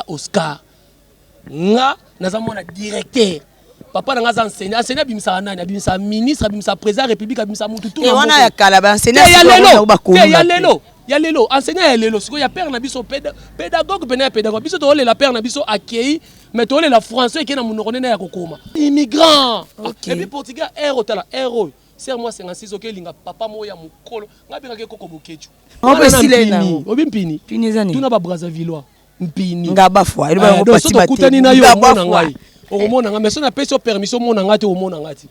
Oscar nga naza mona directeur papa nga za enseignant bimisa nani bimisa ministre bimisa président république bimisa mutu tout na wana ya kala ba enseignant ya lelo enseignant ya lelo siko ya père na biso pédagogue pena pédagogue biso to la père na biso accueilli mais to la français qui na munoko nena ya kokoma immigrant et puis portugais héros tala héros ser moi 56 OK linga papa moya mukolo ngabika ke koko bokechu obimpini tuna ba Brazzavillois mpini ngaba fwa ile ba ko pati kutani na yo mona ngai okomona nga mais so na peso permission mona ngati omona ngati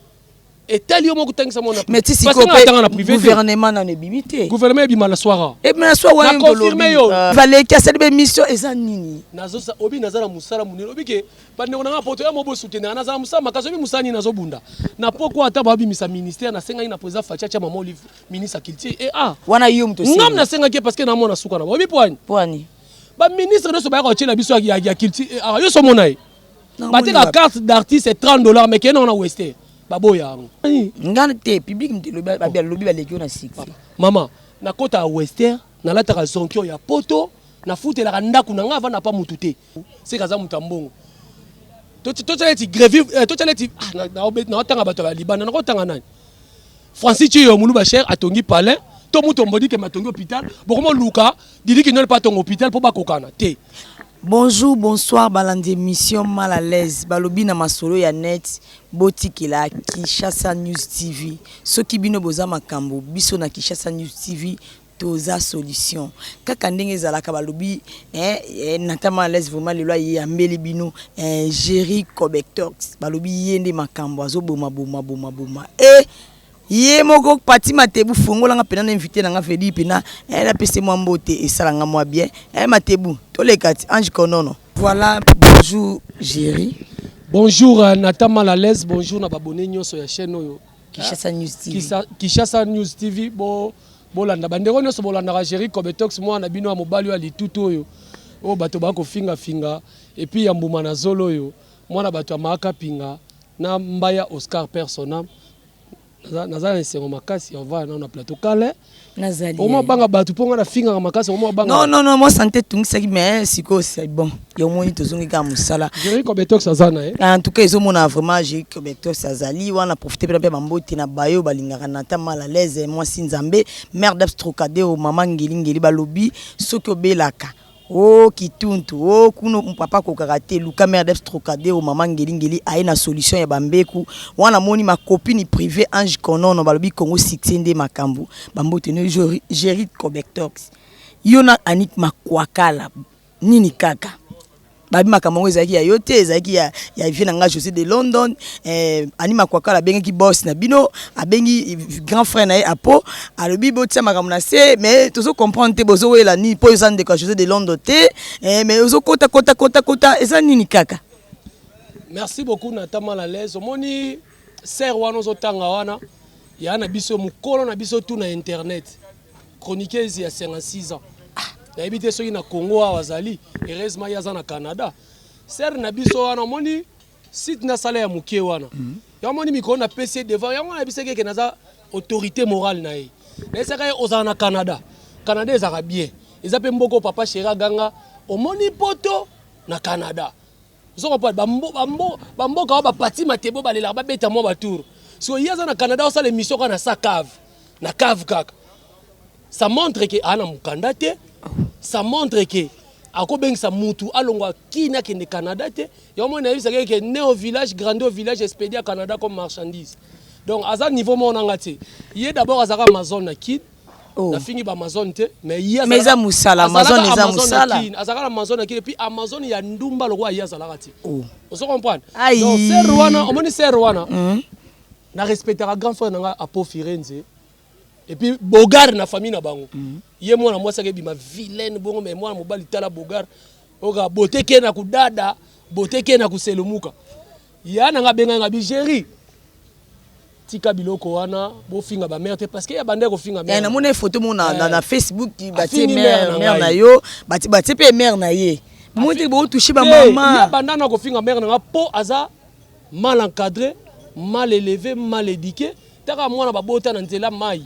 etali yo moko tangisa mona mais si ko na privé gouvernement na nebimité gouvernement bima la soira et mais soir wa confirmer yo fallait que cette mission eza nini nazo obi nazala musala munene obi ke bande ona nga poto ya mobo soutenir nazala musala makaso bi musani nazo bunda na pourquoi ata ba bimisa ministère na senga ina président Fatia cha mama olive ministre culture et wana yo mto si ngam na senga ke parce que na mona suka na obi poani ba ministre ne so ba ko tshela biso ya culture yo so mona e batika carte d'artiste c'est $30 mais kena on a wester baboya ngana te public mtelo ba bien lobby ba lekio na six mama na kota ya wester na lataka zonkio ya poto na futela ka ndaku na ngava na pa mutu te c'est kaza mutambongo to tshela ti grève to tshela ti na otanga bato ba libana na kotanga nani Francis Chiyo mulu ba cher atongi palais to muto mbodi ke matongi hôpital bokomo luka didi ki ne pas ton hôpital pour ba kokana te. Bonjour, bonsoir, balandi émission mal à l'aise. Balobi na masolo ya net, botikila Kinshasa News TV. Soki bino boza makambo, biso na Kinshasa News TV, toza solution. Kaka ndenge zalaka balobi, natama à l'aise vraiment le loi ya mbeli bino, Jerry Cobectox. Balobi yende makambo, azo boma. Yé moko pati matebu fongola nga pena na invité na nga fedi pena la pese moi mbote et sala nga moi bien matebu to les kati ange konono voilà. Bonjour Jerry. Bonjour Natama la l'aise, bonjour na babone nyonso ya chaîne oyo Kinshasa News TV. Kinshasa News TV bolanda bandeko nyonso bolanda Jerry Cobectox moi na bino ya mobali ya lituto oyo o bato ba ko finga et puis ya mbuma na zolo oyo moi na bato amaka pinga na mbaya Oscar persona nazala nsengo makasi on va na plateau kale nazali au moins banga batu ponga na finga makasi au moins banga non moi santé tungisa mais siko c'est bon yo moni tozongi ka musala Jerry Cobectox azana en tout cas ils ont mona vraiment Jerry Cobectox azali wana profiter pe bambote na bayo balingaka na ta mal à l'aise moi sinzambe mère d'Abstrocadéo maman ngeli balobi soki obelaka oh kituntu oh kuno papa ko karate luka mère d'Abstrocadéo maman ngeli aina solution ya bambeku wana moni ma copine privée ange konono balobi Congo sixende makambu bambote no Jerry Cobectox yona anik makwakala nini kaka babi makambo ezaki ya yote ezaki ya vient nga José de London ani makwakala bengi ki boss na bino abengi grand frère na apo alobi botia makambo na se mais tozo comprendre te bozo wela ni po ezande ka José de London te mais ozo kota eza nini kaka. Merci beaucoup Natama la l'aise omoni ser wana ozo tanga wana ya na biso mukolo na biso tout na internet chroniqueuse ya 56 ans na ebite soki na Congo awazali heureusement yaza na Canada ser na biso wana moni site na sala ya muke wana ya moni mikro na PC devant ya mona biseke ke naza autorité morale na ye na saka ozana na Canada ezaka bien ezape mboko papa Shera Ganga omoni poto na Canada zoko pa bambo ka ba pati matebo balela ba beta mo batour so yaza na Canada osala émission kana sa na cave kaka ça montre que ana mukanda te. Ça montre que akobengisa mutu alongwa kina kende Canada te ya mo na yisa ke né au village grandi au village expédié à Canada comme marchandise donc à ça niveau mo nanga te yé d'abord azaka Amazon na kid na fingi ba Amazon te mais eza musala Amazon eza musala azaka Amazon na kid et puis Amazon ya ndumba lokwa ya zalaka te on se comprend donc c'est Rwanda omoni c'est Rwanda na respectera grand frère nanga Apo Firenze. Et puis Bogar na famille na bango ye mwana mwasa ke bima vilaine bongo mais mwana mobali tala Bogar oka boteke na kudada boteke na kuselumuka yana nga benga nga Jerry tika biloko wana bo finga ba mère parce que ya bande ko finga mère na mona photo mona na Facebook bati mère na yo bati pe mère na ye monte bo toucher ba maman ya banda na ko finga mère na po aza mal encadré mal élevé mal éduqué taka mwana ba bota na nzela mai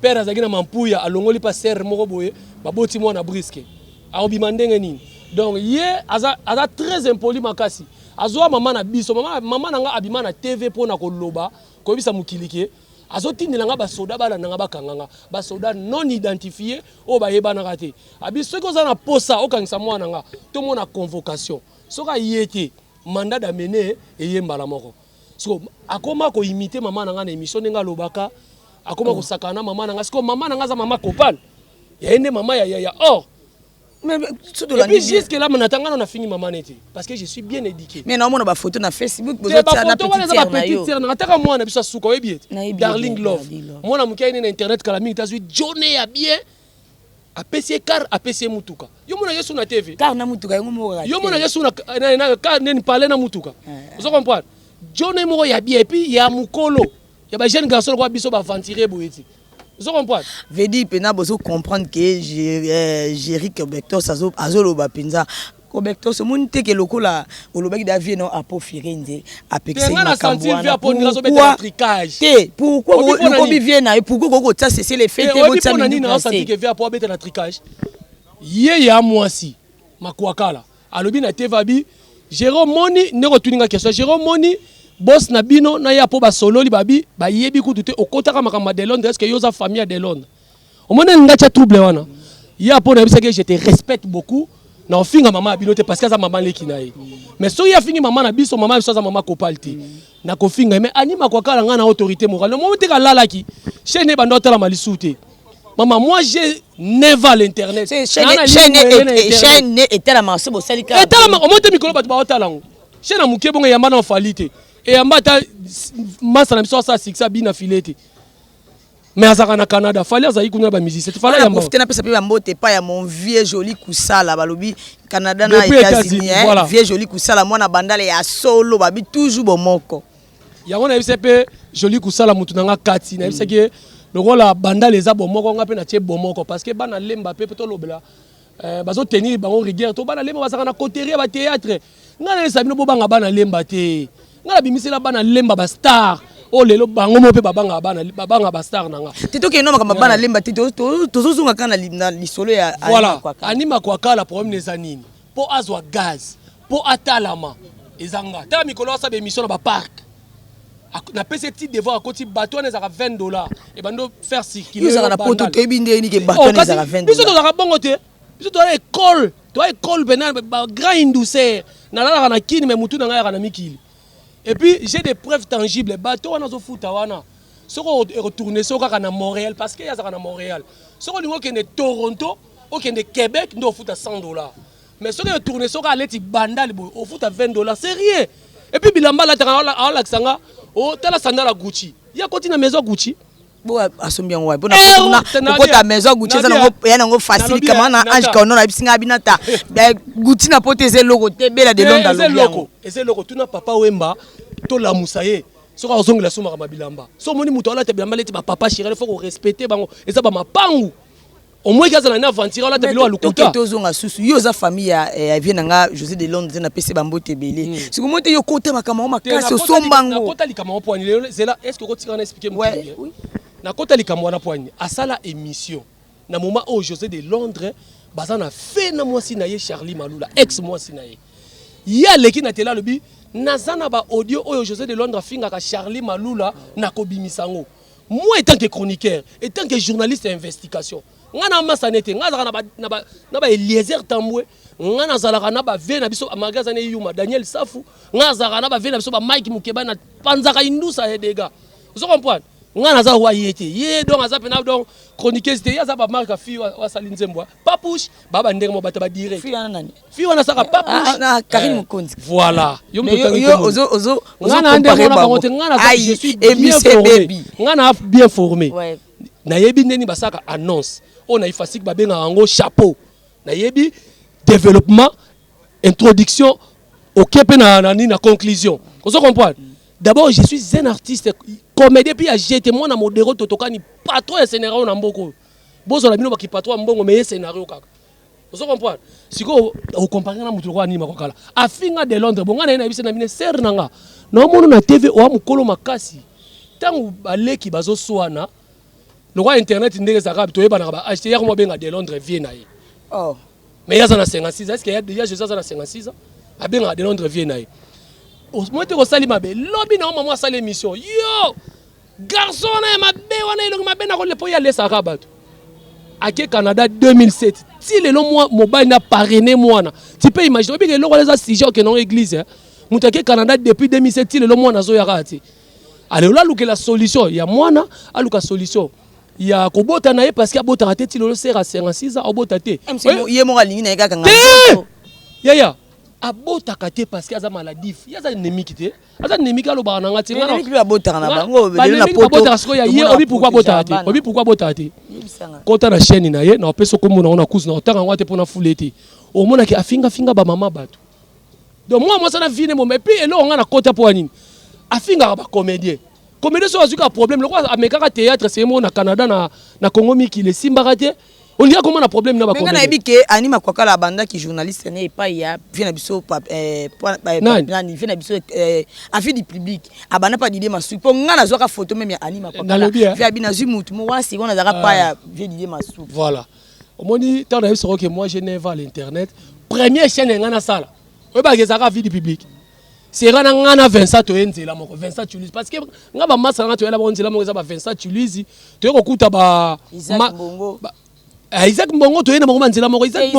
père azaki na mampuya alongoli pa serre moko boye baboti mwana briske aobima ndenge nini donc ye aza très impoli makasi azwa mama na biso mama nanga abima na TV pona ko loba ko bisa mukilike azotindela nga basoda balandanga bakanganga basoda non identifié o bayebanaka te abi soki oza na posa okangisa mwana nga tomona convocation soki ayete mandat d'amener eyembala moko so akoma koimite mama nanga na émission ndenge alobaka akoma kosakana mama nanga siko mama nanga za mama kopal ya ende mama ya or mais et puis jusque là on a fini maman neti parce que je suis bien éduqué mais non on a ba photo na Facebook besoin na petite sœur na taka mwana biso suka webi darling love mwana mukaine na internet kala mingi tazwi journée ya bien apesi car apesi mutuka yo mona yesu na TV car na mutuka yango mo yo mona yesu na car neni parler na mutuka vous comprenez journée mo ya bien et puis ya mukolo ya ba jeune garçon ko biso ba ventirer boyeti. Vous comprenez? Vedi pena bozo comprendre que Jéric Bector sazo azolo ba penza Bector ce monde te que lokola olobaki David non a pofirenze a pexer makambwana. Pourquoi on vient na pourquoi koko ça c'est les fêtes et votre ami na senti que vient pour mettre na tricage. Ye ya mwasi makwakala. Alobi na tevabi Jérôme Moni ne retuninga question Jérôme Moni boss na bino na ya po ba solo li babi ba yebi kutu te okotaka makamba de Londres est-ce que yoza famille de Londres au moins ngacha trouble wana ya po na bisaka je te respecte beaucoup na ofinga mama bino te parce que za mama leki na ye mais so ya fingi mama na biso mama biso za mama kopalti na kofinga mais anima kwa kala nga na autorité morale le moment te kala ki chaîne bando tala malisute maman moi j'ai never l'internet chaîne était la marché bo salika était la au moins te mikolo ba otalango chaîne na muke bonga yamba na falite et en bas, massa na biso sa sixa bina filete. Mais azaka na Canada, fallait azayi kuna ba musicien. Fallait yamba. Profiter na pesa pe ba mbote pa ya mon vieux joli kusala balobi Canada na États-Unis hein, vieux joli kusala mwana bandale ya solo babi toujours bomoko. Ya wana bise pe joli kusala mutu nanga kati na bise ke lokola bandale eza bomoko nga pe na tie bomoko parce que bana lemba pe to lobela bazo tenir bango rigueur to bana lemba bazaka na coterie ba théâtre. Nga na sabino bo banga bana lemba te. Nga bimisela bana lemba ba star o lelo bango mo pe babanga ba star nanga tito ke no makamba bana lemba tito tozozunga kana na lisolo ya voilà anima kwa kala problème neza nini po azwa gaz po atalama ezanga ta mikolo sa be émission na ba parc na pese ti devoir akoti bateau na zaka $20 et bando faire circuler yo zaka na poto te binde ni ke bateau na zaka $20 biso to zaka bongo te biso to la école bena ba grand indouceur na la na kini me mutu na nga na mikili. Et puis j'ai des preuves tangibles. Bateau on a foota wana. Soko retourner soko kana Montréal parce que y a ça kana Montréal. Soko lingo kende Toronto, ou kende Québec, ndo foota $100. Mais soko retourner soko aller ti bandal au foota $20, c'est rien. Et puis bilamba la tanga ala sanga, oh tala sandala Gucci. Ya continue maison Gucci. Bo asombi ngo bona kuna kota maison Gucci za ngo facile kama na ange kono na bisinga binata Gucci na poteze logo te bela de Londres logo et c'est logo tuna papa Wemba to la musaye soko ozongela soma kama bilamba so moni muto ala te bilamba leti ba papa chéri faut respecter bango et ça ba mapangu au moins kaza na aventure ala te bilo alukuta to zonga susu yo za famille ya vienanga José de Londres na pese bambote belé siko mote yo kota makama makasi sombango na kota likama poani là est-ce que kotika na expliquer moi oui na kota likambo wana poani asala émission na moment où José de Londres bazana fait na mwasi na ye Charlie Malula ex mwasi na ye ya leki na tela lobi nazana ba audio oyo José de Londres finga ka Charlie Malula na kobimisango moi étant que chroniqueur étant que journaliste d'investigation ngana masanete ngazaka na ba Eliezer Tambwe ngana zalaka na ba ve na biso magasin ne yuma Daniel Safu ngazaka na ba ve na biso ba Mike Mukeba na panzaka indusa hedega vous comprenez ngana za wa yete ye donc aza pena donc chroniqueuse te ya za ba marque fi wa salinzembwa papush baba ndenge mo bata ba direct fi wana nani fi wana saka papush na Karim Mukonzi voilà yo ozo ngana ndenge mo ba ngote ngana za je suis bien formé ngana bien formé na yebi ndeni basaka annonce on a ifasik ba benga ngo chapeau na yebi développement introduction au kepe na conclusion vous comprenez. D'abord, je suis un artiste, comédien, puis j'ai été moi dans mon déro totokani patron et scénario na mboko. Bozo la bino ba ki patron mbongo mais scénario kaka. Vous comprenez? Siko au comparer na mutu ko anima ko kala. Afinga de Londres bonga na bise na bine ser nanga. Na mono na TV o amukolo makasi. Tangu baleki bazo swana. Le roi internet ndenge zaka to yeba na ba acheter mo benga de Londres vie na ye. Oh. mais yaza na 56 ans est-ce qu'il y a déjà Jésus na 56 ans abenga de Londres vie naï moi te ko sali mabe lobi na maman sali émission yo garçon na mabe wana ilongi mabe na ko le po ya lesa rabato ake Canada 2007 si le long moi mobile na parrainé moi na tu peux imaginer bien le les sujet que non église mutake Canada depuis 2007 si le long moi na zo ya rati alors là luke la solution ya mwana aluka solution ya kobota na ye parce que abota raté ti le sera 56 ans abota te ye mo galingi na kaka ngana ya abota kate parce que aza maladif yaza némique te aza némique alo ba na ngati ngana ki abota na bango bele na poto abota parce que ya ye obi pourquoi abota te obi pourquoi abota te kota na chaîne na ye na opeso komona ona cousin na otanga ngate pona fulete o mona ki afinga ba mama bato donc moi ça na vine mo mais puis elo ngana kota po nini afinga ba comédien so azuka problème le quoi amekaka théâtre c'est mo na Canada na Congo miki le simba te on y a comment un problème na ba comédien ngana ebike anima kwakala banda ki journaliste ne pas ya vient biso nani vient biso avis du public abana pas d'idée masu po ngana zoka photo même anima kwakala vient bina zumutu mo wasi on azaka pas ya vient d'idée masu voilà au moni tant na que moi je n'ai pas l'internet première chaîne ngana sala o ba gezaka avis du public c'est rana ngana Vincent Toenzela moko Vincent Tulizi parce que ngaba masa ngana toyela bonzela moko za ba Vincent Tulizi to ko kuta ba Isaac Mbongo toyena moko manzela moko Isaac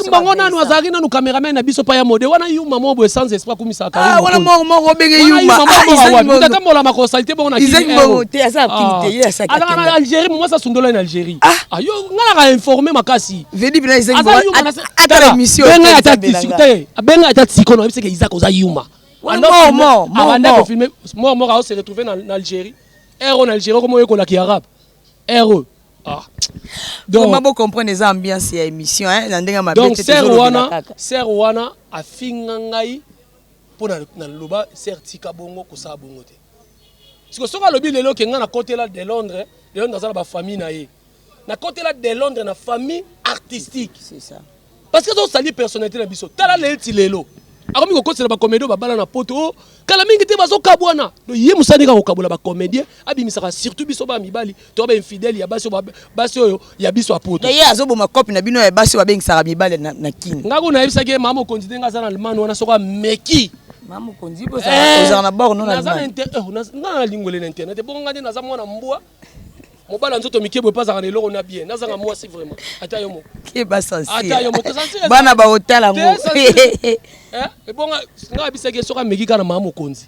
Mbongo nanu azaki nanu cameraman na biso pa ya mode wana yuma mo sans espoir kumisa ka wana mo benge yuma Isaac Mbongo mola ma consulté bon na Isaac Mbongo te asa activité ya sa ala na Algérie moi ça sundola en Algérie yo ngala ka informer makasi vedi bina Isaac Mbongo ata émission benga ata tsiko no que Isaac oza yuma avant de filmer mort se retrouver en Algérie en Algérie comme yo ko la ki arabe donc on va comprendre les ambiances et émission hein donc ser wana afinga ngai pona na loba certika bongo ko sa bongo te parce que soka lobi lelo ke nga na côté là de Londres za ba famille na ye na côté là de Londres na famille artistique c'est ça parce que so sali personnalité na biso tala leti lelo akomi ko kotela ba comédien ba bala na poto kala mingi te bazo kabwana do ye musani ka ko kabola ba comédien abimisaka surtout biso ba mibali to ba infidèle ya basi oyo ya biso a poto ye azoboma copie na bino ya basi wa bengisaka mibali na kini ngako na yebisa ke mama konzi denga za na Allemagne wana soka meki mama konzi bo za na bord non na na lingole na internet bon ngade na za mwana mbwa mobala nzoto mikebo pas na eloko na bien nazanga moi c'est vraiment ata yo mo ke ba sensi ata yo mo bana ba hotala mo et bon nga biseke soka meki kana mama konzi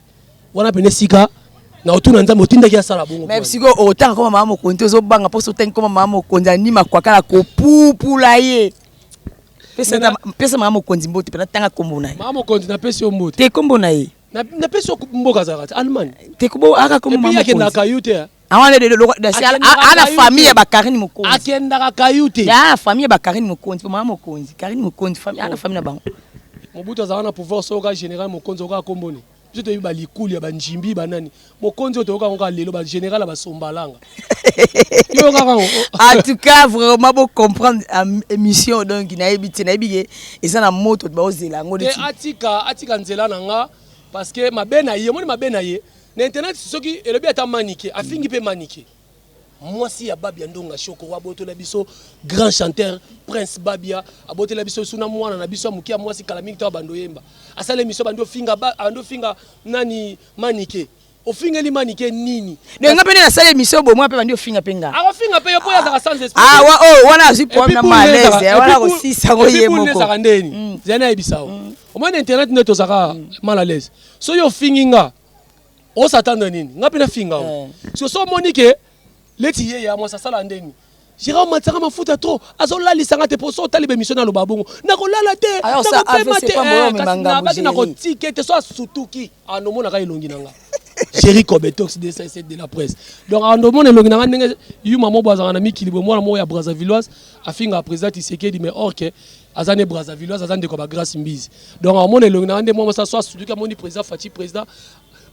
wana pene sika na otuna nzambe otinda ki asala bongo mais siko otanga koma mama konzi zo banga poso tenga koma mama konzi anima kwa kala ko pupula ye pesa mama konzi mbote pena tanga kombo na ye mama konzi na pesi yo mbote te kombo na ye na pesi yo mboka zakati Allemagne te kubo aka kombo mama konzi na kayute awana ana famille ba Karine Mokonzi akenda kayute ya famille ba Karine Mokonzi mama Mokonzi Karine Mokonzi famille ana famille na bango mobutu azana pouvoir soka général Mokonzi oka komboni biso to ba likuli ya banjimbi banani Mokonzi otoka ngoka lelo ba général ba sombalanga yo kaka en tout cas vraiment beau comprendre émission donc na ebiti na ebiye eza na moto ba ozela ngo de atika nzela nanga parce que mabena ye moni mabena ye na internet soki elobi ata manike afingi pe manike mwasi ya Babia Ndonga Shoko abotela biso grand chanteur Prince Babia abotela biso suna mwana na biso mukia mwasi kalamiki to bando yemba asale miso bando finga nani manike ofingeli manike nini ndenga pene na sale miso bo mwa pe bando finga penga finga pe yo po ya za sans esprit wana azi po na malaise wana ko sisa ko yemoko za ndeni zena ebisao o mwana internet neto zaka mal à l'aise so yo finginga on s'attend nini ngapi na finga so monique leti ye ya moi ça sala ndeni Jérôme Matsara mafuta trop azola lisanga te poso talibe mission na lobabongo na kolala te na ko na ko ticket so sutuki anomona ka ilongi nanga Chéri Kobetox de la presse donc anomona ilongi nanga ndenge yu mamo bazanga na mikilibo mwana mo ya Brazzavilloise afinga président Tshisekedi mais orke azane Brazzavilloise azane ko ba grâce mbizi donc anomona ilongi nanga ndemo ça so sutuki amoni président Fati président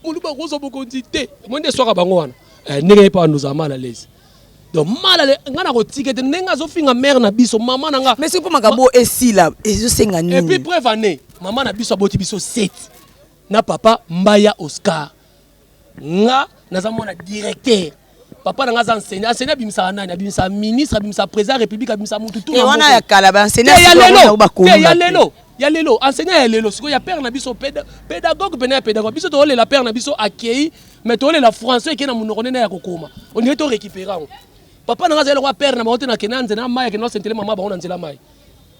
muluba rozo bokonzi te monde soka bango wana ndenge pa nous a mal à l'aise donc mal à l'aise ngana ko ticket nenga zo finga mère na biso maman nanga mais c'est pour makabo esila ezo senga nini et puis preuve année maman na biso aboti biso 7 na papa Mbaya Oscar nga naza mona directeur papa nanga za enseignant abimisa nani abimisa ministre abimisa président république abimisa mutu tout na wana ya kala ba enseignant ya lelo enseignant ya lelo siko ya père na biso pédagogue pena ya pédagogue biso to la père na biso accueilli mais to la français qui na munoko nena ya kokoma on dirait to récupérer papa nanga za le roi père na monte na kenanze na mai kenanze sentele mama ba on nzela mai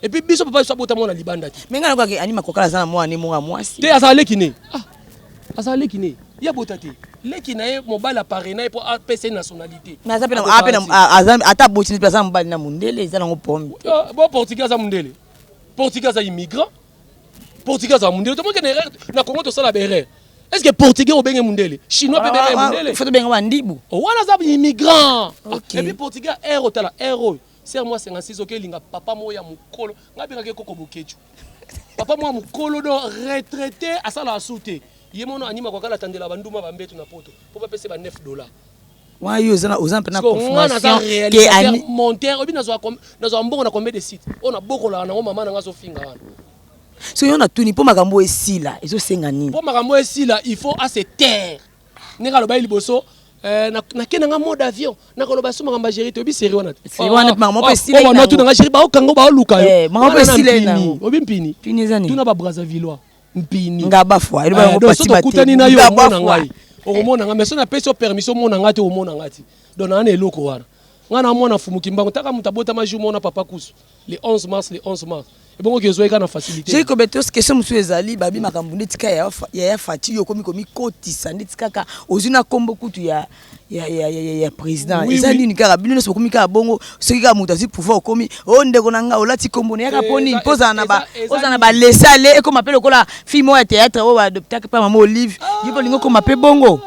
et puis biso papa so bota mona libanda ti mais ngana kwa anima kokala sana mwana mo mwasi te azale kiné azale kiné ya botate leki na ye mobile appareil na ye pour PC nationalité na za pena ata botini pesa mbali na mundele ezala ngo pombe bon portugais za mundele portugais za immigrant portugais za mundele to mo kene na Congo to sala berre est-ce que portugais obenge mundele chinois pe benge mundele faut benga wandibu wana za immigrant et puis portugais héros tala héros ser moi 56 OK linga papa moya mukolo ngabika ke koko bokechu papa moya mukolo do retraité asala asute yemono anima kwa kala tandela banduma bambetu na poto pour pas payer $9. Wa yo zana ozampe na confirmation que ani monteur obi nazo mbongo na combien de sites on a beaucoup là na mama na ngazo finga wana so yo na tuni po makambo esila ezo senga nini po makambo esila il faut à se taire ninga lo ba liboso na kenanga mode avion na koloba so makambo gérer to bi série wana makambo esila on a tout na gérer ba okango ba luka yo makambo esila na obi mpini pinezani tuna ba Brazzavillois mpini ngaba fois ele ba ngo pati ba kutani na yo mona ngai okomona nga mais so na pesi permission mona ngati omona ngati donc na eloko wana ngana mona fumuki mbango taka mutabota maju mona papa kusu le 11 mars et bon que zoeka na facilité j'ai ko betos question musu ezali babi makambo netika ya fati yo komi kotisa netika ozuna kombo kutu ya président ezali ni kaka bino so komi ka bongo soki ka mutazi pouvoir komi o ndeko nanga olati kombo ne yaka poni poza na ba laisser aller et comme appelle kola fille mo ya théâtre o adopter pa mama Olive yipo lingo ko mape bongo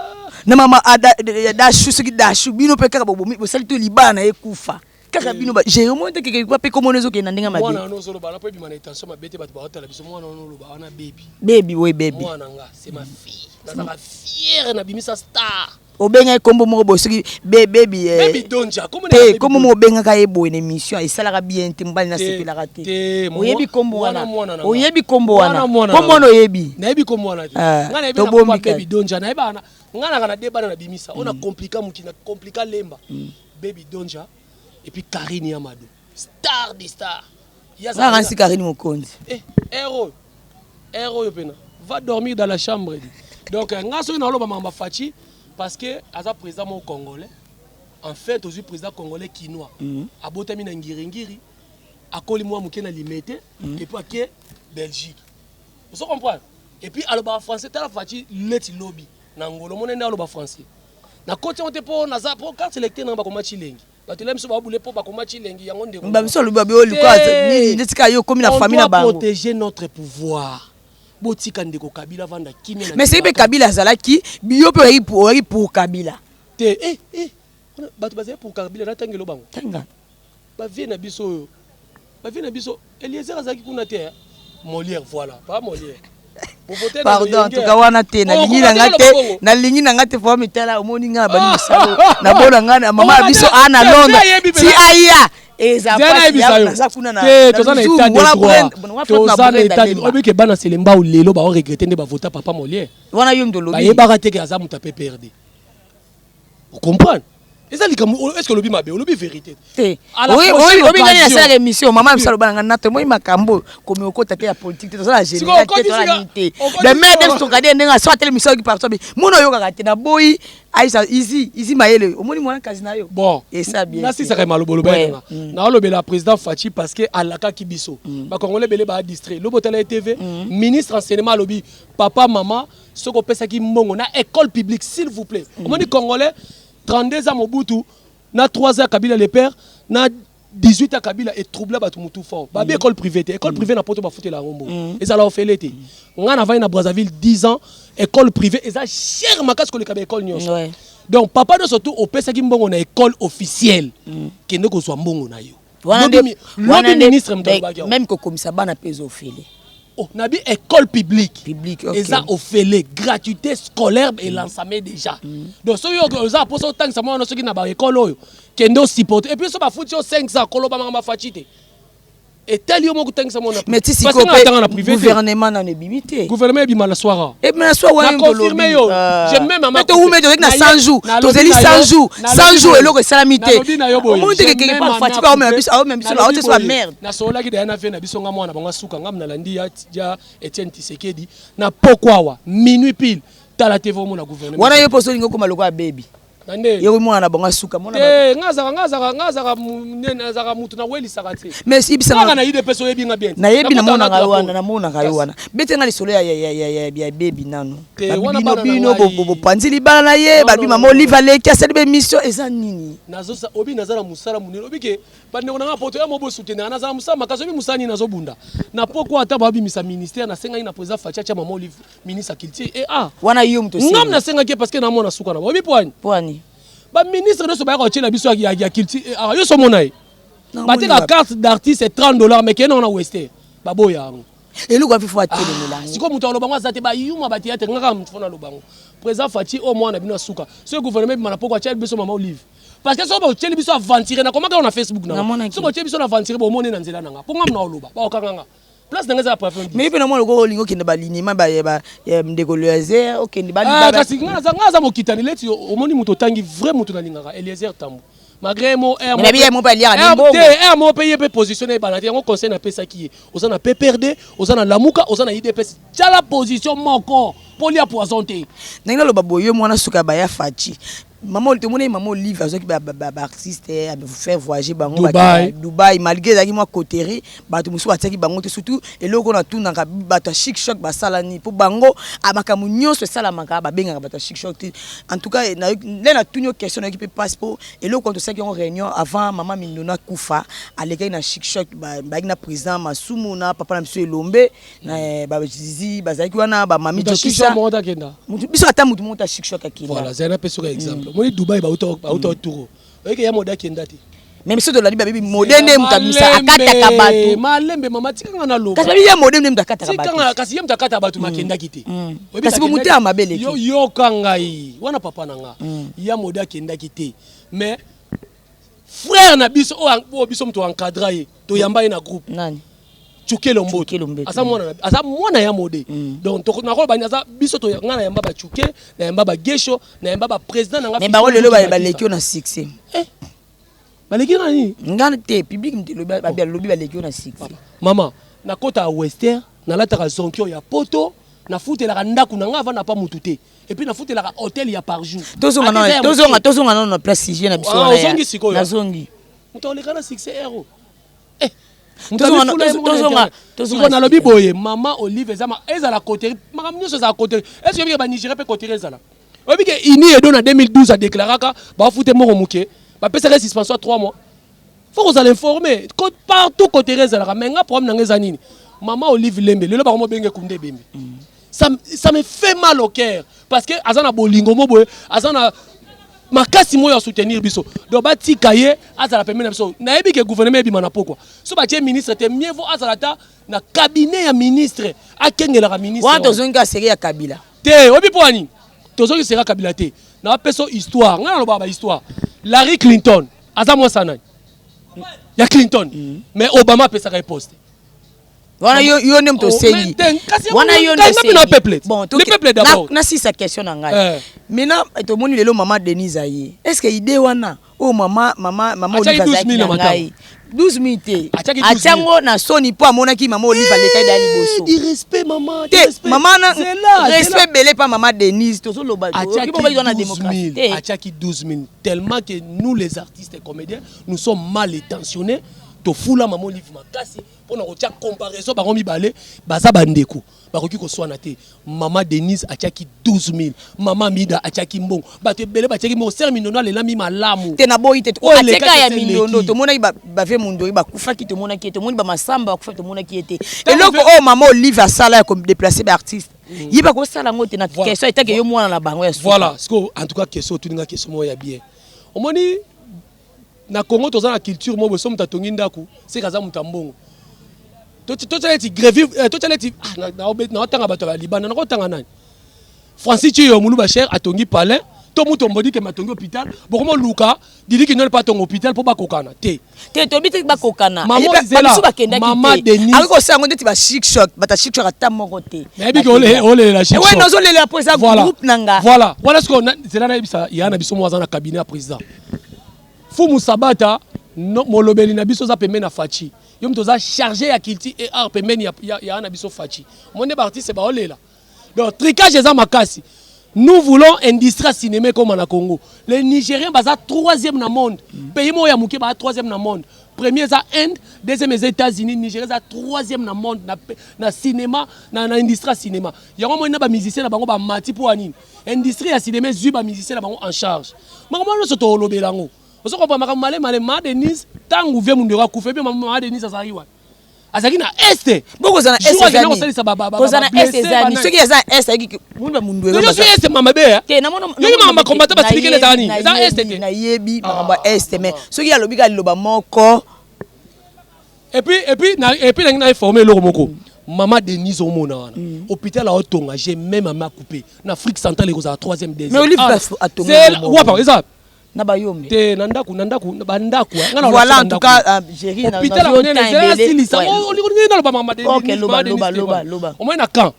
na mama dashu soki dashu bino pe kaka bo sali to libana ekufa kaka bino ba j'ai remonté que quelque peu comme onezo ke na ndinga madi mwana no solo bana po bi manétention mabete bato ba hotela biso mwana no lo ba wana baby oui baby mwana nga c'est ma fille na fière na bimisa star obenga kombo mo bo soki baby donja comme mo benga ka ebo une émission et ça la bien te mbali na sepela raté oyebi kombo wana oyebi kombo wana kombo no yebi na yebi kombo wana ngana yebi na baby donja na yeba ngana kana debana na bimisa on a compliqué mukina compliqué lemba baby donja et puis Karine Amadou star des stars ça rend si Karine Mokonzi héros yo pena va dormir dans la chambre donc ngaso na loba mamba fachi parce que aza président mon congolais en fait aussi président congolais quinois abotami na ngiri akoli moi mukena limité et puis que Belgique vous comprenez et puis aloba français tala fachi leti lobby na ngolo monene aloba français na côté on te po na za po carte électeur na ba ko match lengi batulem so ba bule po ba ko match lengi yango ndeko ba biso lobi o likoa ni netika yo comme la famille na bango protéger notre pouvoir botika ndeko Kabila vanda kimena mais c'est be Kabila zalaki biyo pe pour Kabila te batu bazé pour Kabila na tangelo bango tanga ba vie na biso Eliezer azaki kuna te Molière voilà pas Molière pardon to kawana te na lingi na ngate fo mitala omoni nga bani misalo na bona nga mama biso ana Londres si aya eza pas kuna na tozana état de droit obike bana selemba o lelo ba regretter nde ba voter papa Molière wana yo ndo lobi ba yeba te ke azamu taper perdu vous comprenez est-ce que lobby mabe lobby vérité oui ngani na sala émission mama bisalo bana ngana te moi makambo comme okota te ya politique te la général te la unité le maire de Stokade ndenga so tele émission qui partout mono yo kaka te na boy aisa ici mayele omoni mwana kazi na yo bon et ça bien na si ça malobolo bana na lobela président Fachi parce que alaka kibiso ba congolais belé ba distrait lobotela TV ministre enseignement lobby papa maman soko pesa ki mbongo na école publique s'il vous plaît omoni congolais 32 ans Mobutu, na 3 ans Kabila le père, na 18 ans Kabila et troublé ba tout fort. Ba école privée, école privée na poto ba foutre la rombo. Et ça l'a fait l'été. On a va na Brazzaville 10 ans école privée et ça cher makas ko le Kabila école nyos. Donc papa de surtout au pesa ki mbongo na école officielle qui ne ko soit mbongo na yo. Wana ministre même ko komisa bana peso félé. Oh, nabi école publique okay. Et ça offert gratuité scolaire et l'ensemble déjà. Donc so yo za pour ça tant ça moi ceux qui na ba école oyo kendo supporter et puis so ba foot yo 500 koloba mama fachite. et tel yo moko tangisa mona mais tu sais gouvernement na nebimité gouvernement ebima la soir et mais la soir wa confirmé yo j'ai même maman to ou mais na 100 jours tozeli 100 jours eloko esalamité omo te ke pas fatigue ba même biso la haute merde na sola ki na fe na biso nga mwana banga suka ngam na landi ya Etienne Tshisekedi na pokwawa minuit pile tala TV mo na gouvernement wana yo poso lingo koma loko ya baby yo mwana na bonga suka mwana ngazaka mutu na weli sakati mais ibisa na ide peso yebinga bien na yebi na mona kawana bete nga lisolo ya baby nano bino bino bo panzili bala na ye babi mama Olive leki asali be mission eza nini nazosa obi nazala musala munene obike bandeko nanga poto ya mobo soutenir nazala musala makaso bi musani nazobunda na poko ata babi misa ministère na senga ina président Fatia mama Olive ministre culture et wana yo mto ngam na senga ke parce que na mona suka na obi poani ba ministre ne so ba ko tshela biso ya culture yo so mona e batika carte d'artiste c'est $30 mais kena na wester baboya eloko afifu atelemela siko mutu alobango azate ba yuma ba théâtre ngaka mutu fona lobango président Fatia au mwana bino suka ce gouvernement bimana poko tshela biso mama Olive parce que so ba tshela biso aventurer na comment on a Facebook na so ba tshela biso aventurer bo mone na nzela nanga ponga mna oloba ba okanga place dans les appareils mais puis normalement le gros lingo qui ne balinima ba ndeko Eliezer okende ba kasi ngaza mokitani leti omoni muto tangi vrai muto na lingaka Eliezer Tambo malgré mo air mo pa lire na bongo air mo payer pe positionner ba na yango conseil na pesa ki oza na PPRD oza na Lamuka oza na IDPS tala position moko polia poisonté nanga lo baboyo mwana suka ba ya Fachi maman tout le monde maman Olive azoki ba artiste a faire voyager bango Dubaï malgré zaki moi cotérie bato musu bataki bango te surtout eloko na tout nanga bato chic choc ba salani pour bango amakamu nyonso sala maka ba benga bato chic choc en tout cas na tunyo question na équipe passeport eloko to saki en réunion avant maman Mindona Kufa aleka na chic choc ba na président Masumu na papa na monsieur Elombe na ba Zizi bazaki wana ba mami Jokisa biso ata mutu monta chic choc akina voilà c'est un peu sur exemple moi Dubaï ba auto tour oyeke ya moda kenda te même si de la bibi moderne mutamisa akata kabatu malembe mama tikanga na loba kasi bibi moderne mutakata kabatu tikanga kasi yem takata kabatu makenda kite kasi bu muté amabele yo kangai wana papa nanga ya moda kenda kite mais frère na biso o biso mto encadra ye to yamba ye na groupe nani Chukelo Mbote asa mwana ya mode donc to na ko bani asa biso to ngana yamba ba chuke na yamba ba gesho na yamba ba président na nga mais ba lelo ba lekio na succès ba lekio na ni ngana te public mtelo ba lobi ba lekio na succès mama na kota western na lataka zonkio ya poto na futela ndaku na nga va na pas mututé et puis na futela hôtel ya par jour tozonga na place hygiène na biso na zongi mutoleka na succès héros tozonga na lobi boye mama Olive eza la côté makam nyonso za côté est-ce que ba Nigeria pe côté ezala obi ke ini edo na 2012 a déclaraka ba fute moko muke ba pesa la suspension 3 mois faut qu'on s'en informer partout côté ezala mais nga problème na ngeza nini mama Olive Lembe lelo ba mo benge kunde bembe ça me fait mal au cœur parce que azana bolingo mo boye azana makasi moyo soutenir biso do batika ye azala pembe na biso na yebi ke gouvernement ebima na pokwa so ba tie ministre te mieux vaut azala ta na cabinet ya ministre akengela ka ministre wa tozonga série ya Kabila te obi poani tozonga série ya Kabila te na peso histoire ngana lo ba histoire Larry Clinton azamwa sana ya Clinton mais Obama pesa ka poste wana yo nem to sengi wana yo peuple bon le peuple d'abord na si sa question na ngai maintenant to moni lelo maman Denise aye est-ce que idée wana o maman Olive ngai 12 te atiango na soni po amonaki maman Olive aleka dali boso di respect maman maman na respect belé pas maman Denise to so loba ki bo ba na démocratie atiaki 12 000 tellement que nous les artistes et comédiens nous sommes mal intentionnés to fula maman Olive makasi pona ko tia comparaison ba ngomi balé baza bandeko ba koki ko swana te maman Denise atiaki 12 000 maman Mida atiaki mbongo bato belé batiaki mo ser mindono le lami malamu te na boyi te ateka ya mindono to mona ba ve mundo ba kufa ki to mona ki te moni ba masamba ba kufa to mona ki te eloko o maman Olive asala ko déplacer ba artiste yiba ko sala ngote na question etake yo mwana na bango ya voilà en tout cas question tuninga question mo ya bien omoni na Congo toza na culture mo boso mutatongi ndaku c'est kaza mutambongo to tsaleti grève to tsaleti na otanga bato ba Liban na otanga nani Francis Chiyo mulu ba cher atongi palais to muto mbodi ke matongi hôpital bokomo luka didi ki nol pas ton hôpital pour bakokana te to bité bakokana maman Denise ako sango ndeti ba chic choc bata chic choc ata moko te mais bi ko ole la chic choc ouais nozo lele après ça groupe nanga voilà ce qu'on c'est là ça il y a na biso mo na cabinet président Fumu Sabata no molobeli na biso za pembe na fachi yo mtoza chargé ya kilti et art pembe ya na biso fachi monde artiste ba ole là donc tricage eza makasi. Nous voulons industrie cinéma comme en Congo. Les Nigériens sont troisième dans le monde. Pays où il y a troisième dans le monde. Premier c'est Inde, deuxième les États-Unis, Nigeria c'est troisième dans le monde dans le cinéma, dans l'industrie cinéma. Il y a des musiciens qui ont mati pour anine. Industrie cinéma c'est des musiciens qui en charge. Mais comment nous sommes au Bélango? Vous savez qu'on va malé Denise tant que vous venez de couper bien maman Denise ça arrive. Azaki na este boko za na este kozana este zani soki eza este aki mundu mundu yo so este mama be te na mono yo mama combattant ba silikele zani eza este te na yebi mama este mais soki ya lobi ka liloba moko et puis na informer loko moko Maman Denise omona wana hôpital a otonga j'ai même ma coupé na Afrique centrale ko za 3e désert mais olive a tonga c'est ouais par exemple na bayombe te nandaku bandako voilà en tout cas Géry na hôpital on au moins na camp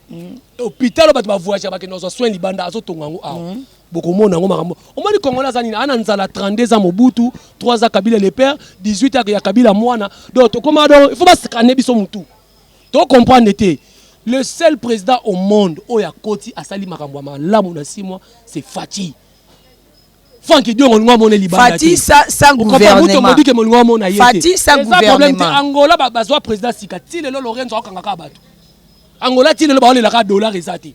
hôpital bato ba voyager ba ke no soin libanda azotonga ngo awa bokomona ngo makambo au moins congolais azani ana nzala 32 ans mobutu 3 ans Kabila le père 18 ans ya Kabila mwana donc comment donc il faut pas scanner biso mutu to comprendre été le seul président au monde oya koti asali makambo malamu na 6 mois c'est Fati Fati sans gouvernement. Fati sans gouvernement. Angola bazwa président Sikati le Lorenzo akangaka bato. Angola ti le ba le la dollar ezati.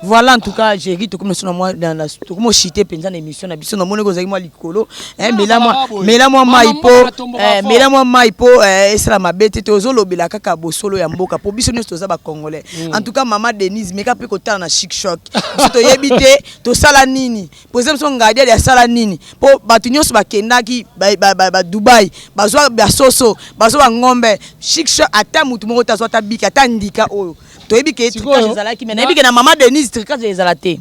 Voilà en tout cas Géry to comme nous moi dans la to comme chité penza émission na biso na moni ko zaki moi likolo mais là moi maipo esala mabete to zolobela kaka bosolo ya mboka po biso nyonso toza ba congolais en tout cas maman Denise meka pe ko tana na chic choc to yebite to sala nini po exemple son ngadia ya sala nini po batu nyonso bakendaki ba Dubai bazwa ba soso bazwa ngombe chic choc ata mutu moko tazwa tabika tandika oyo maman Denise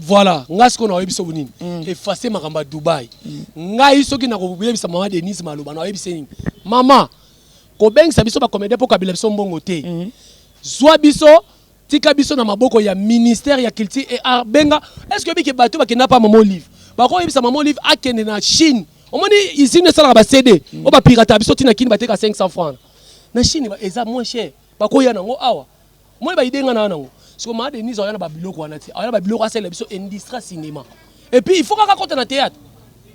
voilà ngas ko na yebiso bonini effacer makamba Dubai ngai soki na ko yebisa maman Denise maloba na yebisa nini mama ko bengisa biso ba comédien pour Kabila biso mbongo te zwa biso tika biso na maboko ya ministère ya culture et art benga est-ce que biki bato bakenda pa maman Olive ba ko yebisa maman Olive akende na Chine omoni ici ne sala ba CD o ba pirata biso tina kini bateka 500 francs na Chine ba eza moins cher ba ko ya nango awa moi ba idée ngana nango parce que ma Denise ayana ba biloko wana ti ayana ba biloko asala biso industrie cinéma et puis il faut ka compter na théâtre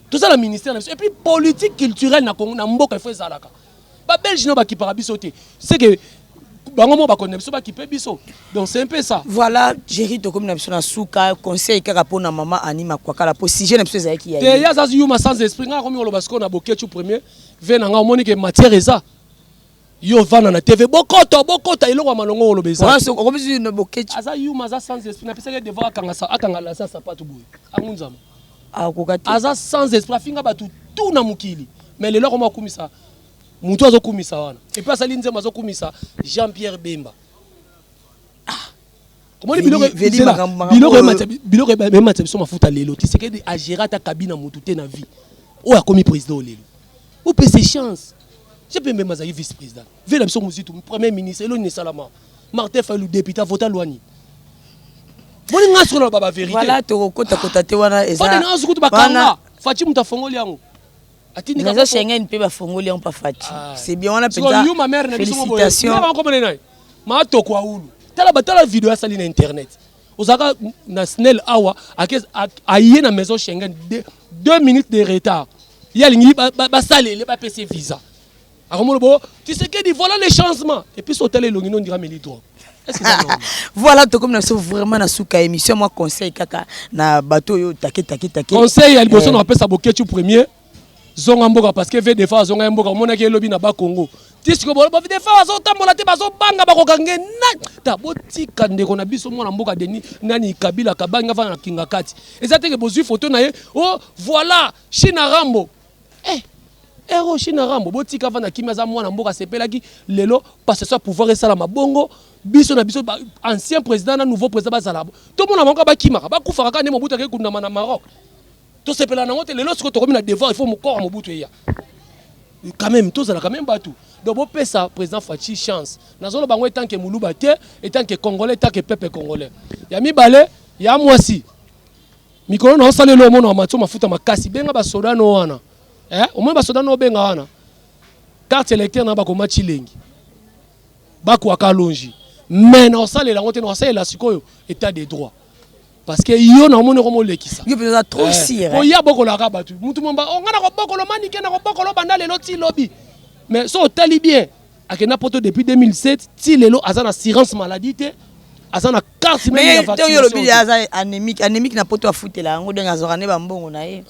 tout ça le ministère et puis politique culturelle na Congo na mboka il faut ezalaka ba belge no ba ki para biso te c'est que bango mo ba connaît biso ba ki pe biso donc c'est un peu ça voilà Géry to comme na biso na suka conseil kaka pona maman Anima Kwakala po si jeune biso ezaki ya te ya za yuma sans esprit nga komi oloba sko na boketu premier vena nga omoni que matière eza yo vana na TV bokota iloko malongo olobeza voilà comme si ne boketu aza yuma za sans esprit na pesa que devant akanga la sa sapato boy amunzama akokati aza sans esprit finga batu tout na mukili mais lelo ko makumisa mutu azokumisa wana et puis asali nzema azokumisa Jean-Pierre Bemba comment biloko même matebso mafuta lelo tu sais que a gérer ta cabine mutu te na vie o a commis président lelo ou peut ses chances je peux même mazaï vice-président vela biso muzitu premier ministre elo ni salama Martin Fayulu député vota loani boni ngaso na baba vérité voilà to kota te wana eza boni ngaso kutu bakanga Fati muta fongoli yango atini ka Schengen pe ba fongoli yango pa Fati c'est bien on a penza félicitations ma ko menena ma to kwa ulu tala vidéo ya sali na internet ozaka na snell awa aye na maison Schengen 2 minutes de retard yalingi ba salele ba PC visa. Tu sais que voilà les changements. Et puis sauter les longino on dira mais les droits. Est-ce que c'est voilà to comme na so vraiment na suka émission moi conseil kaka na bateau yo take. Conseil ya liboso na appelle ça boketu premier. Zonga mboka parce que veut des fois zonga mboka mona ke lobi na ba Congo. Tisiko bo des fois zo tambola te bazo banga ba ko kange na ta botika ndeko na biso mona mboka deni nani Kabila kabanga va na kinga kati. Ezate ke bozui photo na ye oh voilà China Rambo. Ero China Rambo botika vana kimia za mwana mboka sepelaki lelo parce que ça pouvoir esala mabongo biso na biso ancien président na nouveau président bazala to mona bango bakimaka bakufaka kane Mobutu ke kundama na Maroc to sepela nango te lelo siko to komi na devoir il faut mon corps Mobutu ya quand même tous là quand même batou donc bon pesa président Fachi chance nazolo bango tant que muluba te et tant que congolais tant que peuple congolais ya mibale ya mwasi mikolo na osalelo mona wa matso mafuta makasi benga ba soda no wana au moins ba soda no benga wana carte électeur na ba ko machilengi ba ko akalongi mais na osalela ngote na osalela sikoyo état de droit parce que yo na moni ko lekisa yo peut trop sire o ya boko la kabatu mutu momba o ngana ko boko lo manike na ko boko lo banda lelo ti lobby mais so tali bien akena poto depuis 2007 ti lelo azana assurance maladie te azana carte même ya vaccination mais yo lobby aza anémique na poto afutela ngo denga zorane ba mbongo na ye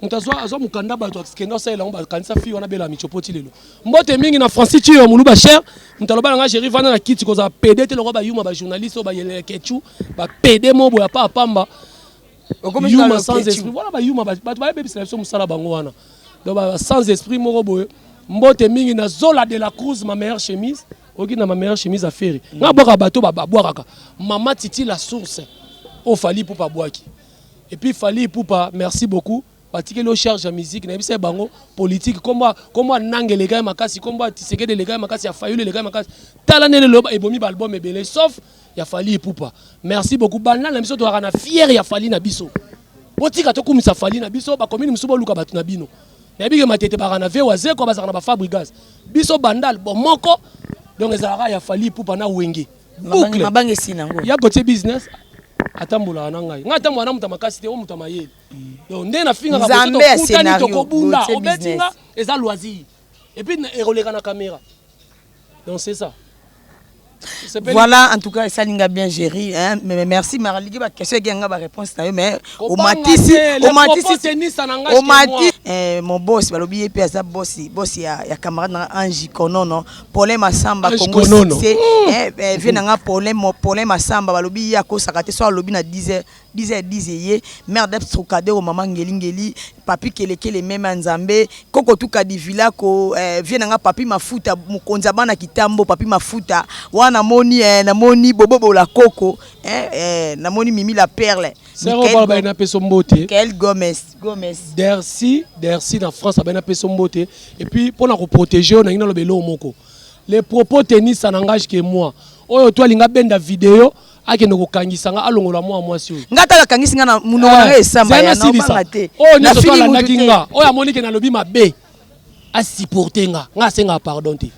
mutazwa azo mukanda bato akenda sa elongo ba kanisa fi wana bela michopoti lelo mbote mingi na Francis ti yo muluba cher mutaloba nga Jerry vana na kiti ko za PD te loko ba yuma ba journaliste ba yele kechu ba PD mobo ya pa pamba yuma sans esprit voilà ba yuma ba ba bebis la so musala bango wana donc ba sans esprit moko boye mbote mingi na Zola de la Cruz ma meilleure chemise oki na ma meilleure chemise à ferry nga boka bato ba boaka mama Titi la source o fali pour pas boaki et puis fali pour pas merci beaucoup particulièrement charge de musique na bisa bango politique comment nange les gars makasi comment tiseke les gars makasi a failli les gars makasi talane le loba ebomi ba album ebele sauf ya fali poupa merci beaucoup banana na biso to na fier ya fali na biso botika to kumisa fali na biso ba commune musubo luka batu na bino na bige matete ba na vewaze ko ba na ba fabrigas biso bandal bon moko donc ezalaka ya fali poupa na wenge boucle mabange sinango ya côté business atambula na ngai ngata mwana muta makasi te o muta mayeli donc ndena finga ka boto kutani to kobunda obetinga eza loisir et puis eroleka na caméra donc c'est ça. Voilà, en tout cas, ça n'a bien géré. Hein? Mais merci, Maraligue, ma question est une réponse. Mais au matisi, mon boss, balobi pe asa boss ya camarade Angie Konono, Paulin Masamba Congo c'est vient nga Paulin Masamba balobi ya ko sakate so lobi na 10h mère d'Abstrocade au maman Ngeli papi kelekele même Nzambe koko tuka divila ko vient nga papi mafuta mukonza bana kitambo papi mafuta wana moni na moni bobo la coco na moni mimi la perle Quel Gomez Dercy dans France a peso mbote et puis pour nous protéger on a le belo moko les propos tennis ça n'engage que moi oyo toi linga benda vidéo ake no kokangisanga alongola moi sio ngata la kangisinga na munonga esamba ya na bangate oh na fili mutinga oyo amonike na lobi mabe a supportenga nga senga pardon te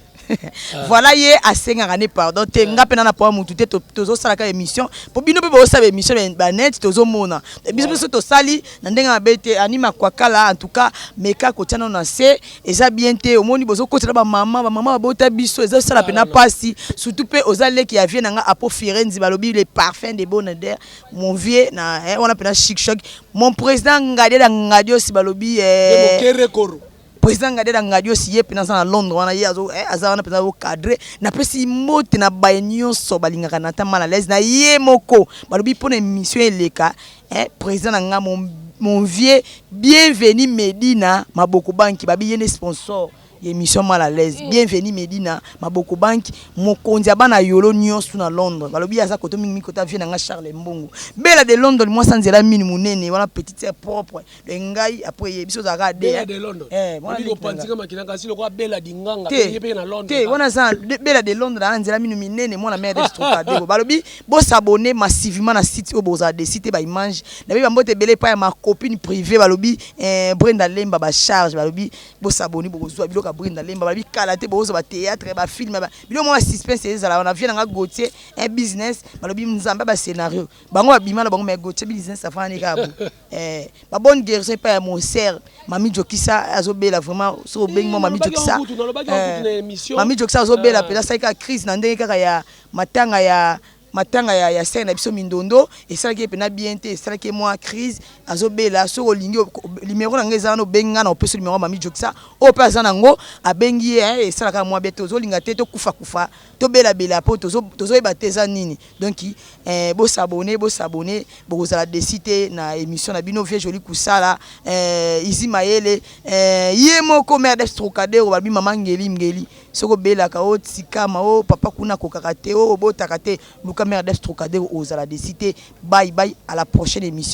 voilà ye asenga ne pardon te nga pena na po mutu te tozo sala ka émission po bino pe bo sala émission ba net tozo mona biso to sali na ndenga bete anima kwa kala en tout cas meka ko tana na se eza bien te omoni bozo ko tela ba mama bota biso eza sala pena pasi surtout pe ozale ki avie na nga apo Firenze balobi les parfums de Bonadère mon vieux na on appelle chic choc mon président ngade da ngadio si balobi président Ngadela Ngadio siye pena na Londres wana yazo azana pena au cadre na pesi mote na bayenyo so balinga na ta mal à l'aise na ye moko balobi pour émission eleka président nga mon vieux bienvenue Medina Maboko Banki babi yene sponsor émission mal à l'aise bienvenue Medina Maboko Banki mokonzi abana yolo nyonso na Londres balobi aza koto mingi kota vie na Charles Mbongo bela de Londres moi sans zela mini munene wana petite sœur propre de ngai après biso za rade bela de Londres wana ko pantika makina kasi lokwa bela dinganga pe na Londres te wana za bela de Londres na nzela mini minene moi na mère de Strokade balobi bo s'abonner massivement na site oboza de site ba image na bi bambote belé pa ma copine privée balobi Brenda Lemba ba charge balobi bo s'abonner bo zo biloko Brenda Lemba balobi kalaté bo zo ba théâtre ba film ba bilo moi suspense ezala on a vient nga Gautier un business balobi nzamba ba scénario bango abima na bango mais Gautier business ça fa ni ka ba bonne guerre c'est pas mon sœur Mami Jokisa azobela vraiment so bengi mo Mami Jokisa Mami Jokisa azobela pela ça ka crise na ndenge kaka ya matanga ya matanga ya scène na biso mindondo et ça qui est pena bien té ça qui est moi crise azobela so olingi numéro na ngeza no benga na opeso numéro mami jokisa o pa za nango abengi et ça ka moi beto zolinga té to kufa to bela po tozo eba teza nini donc bo s'abonner bo za la décider na émission na bino vie joli kusala izi mayele yemo commerce d'Estrocadero babi mama ngeli soko bela ka o tikama o papa kuna kokakate o botaka te Luka Mère d'Estrocadero aux à la décider. Bye bye, à la prochaine émission.